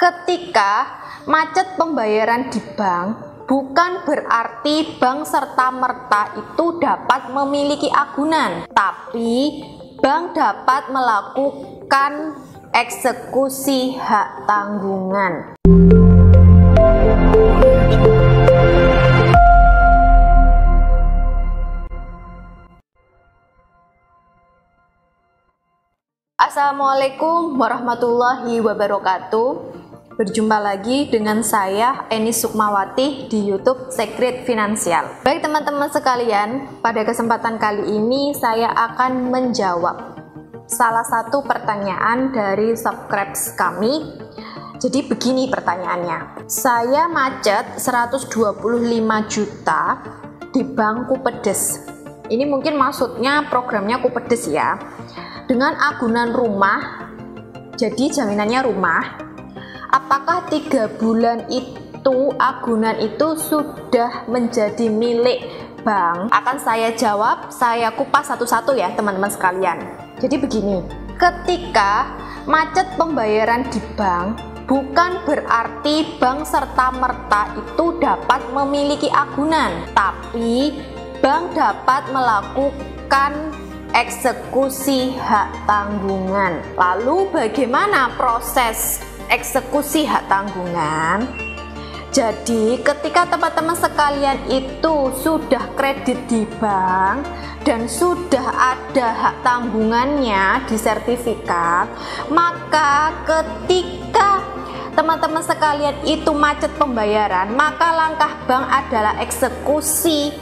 Ketika macet pembayaran di bank, bukan berarti bank serta-merta itu dapat memiliki agunan, tapi bank dapat melakukan eksekusi hak tanggungan. Assalamualaikum warahmatullahi wabarakatuh. Berjumpa lagi dengan saya Eni Sukmawati di YouTube Secret Finansial. Baik teman-teman sekalian, pada kesempatan kali ini saya akan menjawab salah satu pertanyaan dari subscribers kami. Jadi begini pertanyaannya. Saya macet 125 juta di Bank Kupedes. Ini mungkin maksudnya programnya Kupedes ya. Dengan agunan rumah, jadi jaminannya rumah. Apakah 3 bulan itu agunan itu sudah menjadi milik bank? Akan saya jawab, saya kupas satu-satu ya teman-teman sekalian. Jadi begini, ketika macet pembayaran di bank, bukan berarti bank serta-merta itu dapat memiliki agunan, tapi bank dapat melakukan eksekusi hak tanggungan. Lalu bagaimana proses eksekusi hak tanggungan? Jadi ketika teman-teman sekalian itu sudah kredit di bank dan sudah ada hak tanggungannya di sertifikat, maka ketika teman-teman sekalian itu macet pembayaran, maka langkah bank adalah eksekusi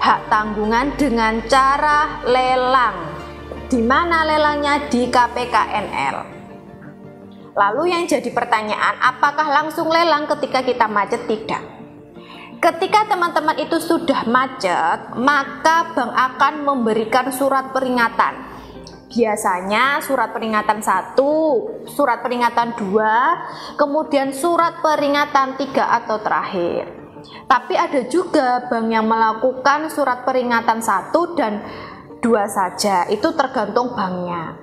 hak tanggungan dengan cara lelang. Di mana lelangnya? Di KPKNL. Lalu yang jadi pertanyaan, apakah langsung lelang ketika kita macet? Tidak. Ketika teman-teman itu sudah macet, maka bank akan memberikan surat peringatan. Biasanya surat peringatan 1, surat peringatan 2, kemudian surat peringatan 3 atau terakhir. Tapi ada juga bank yang melakukan surat peringatan 1 dan 2 saja, itu tergantung banknya.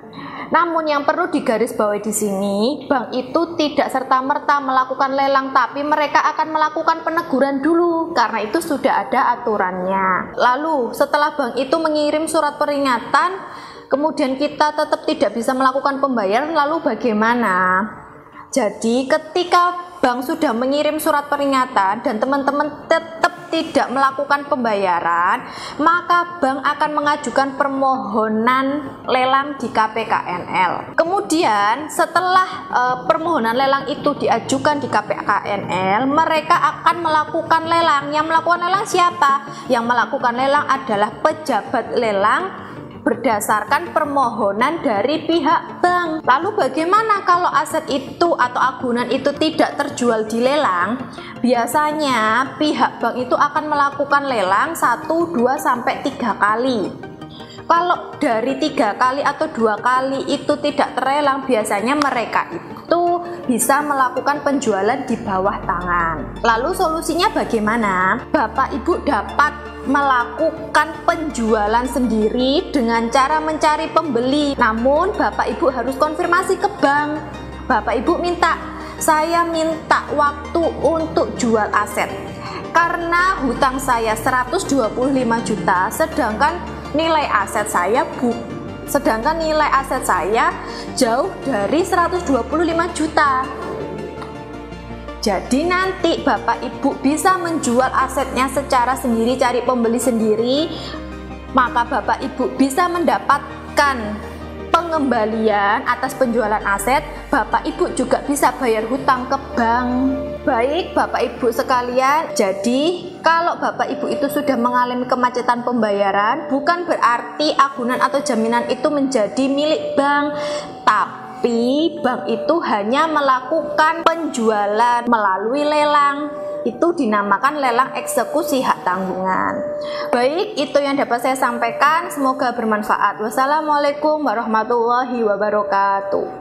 Namun yang perlu digarisbawahi di sini, bank itu tidak serta-merta melakukan lelang, tapi mereka akan melakukan peneguran dulu, karena itu sudah ada aturannya. Lalu setelah bank itu mengirim surat peringatan, kemudian kita tetap tidak bisa melakukan pembayaran, lalu bagaimana? Jadi ketika bank sudah mengirim surat peringatan dan teman-teman tetap tidak melakukan pembayaran, maka bank akan mengajukan permohonan lelang di KPKNL. Kemudian setelah permohonan lelang itu diajukan di KPKNL, mereka akan melakukan lelang. Yang melakukan lelang siapa? Yang melakukan lelang adalah pejabat lelang berdasarkan permohonan dari pihak bank. Lalu bagaimana kalau aset itu atau agunan itu tidak terjual di lelang? Biasanya pihak bank itu akan melakukan lelang 1, 2, sampai 3 kali. Kalau dari 3 kali atau 2 kali itu tidak terlelang, biasanya mereka itu bisa melakukan penjualan di bawah tangan. Lalu solusinya bagaimana? Bapak Ibu dapat melakukan penjualan sendiri dengan cara mencari pembeli. Namun Bapak Ibu harus konfirmasi ke bank. Bapak Ibu minta, saya minta waktu untuk jual aset karena hutang saya 125 juta, sedangkan nilai aset saya jauh dari 125 juta. Jadi nanti Bapak Ibu bisa menjual asetnya secara sendiri, cari pembeli sendiri, maka Bapak Ibu bisa mendapatkan pengembalian atas penjualan aset. Bapak Ibu juga bisa bayar hutang ke bank. Baik Bapak Ibu sekalian, jadi kalau Bapak Ibu itu sudah mengalami kemacetan pembayaran, bukan berarti agunan atau jaminan itu menjadi milik bank, tapi bank itu hanya melakukan penjualan melalui lelang. Itu dinamakan lelang eksekusi hak tanggungan. Baik, itu yang dapat saya sampaikan. Semoga bermanfaat. Wassalamualaikum warahmatullahi wabarakatuh.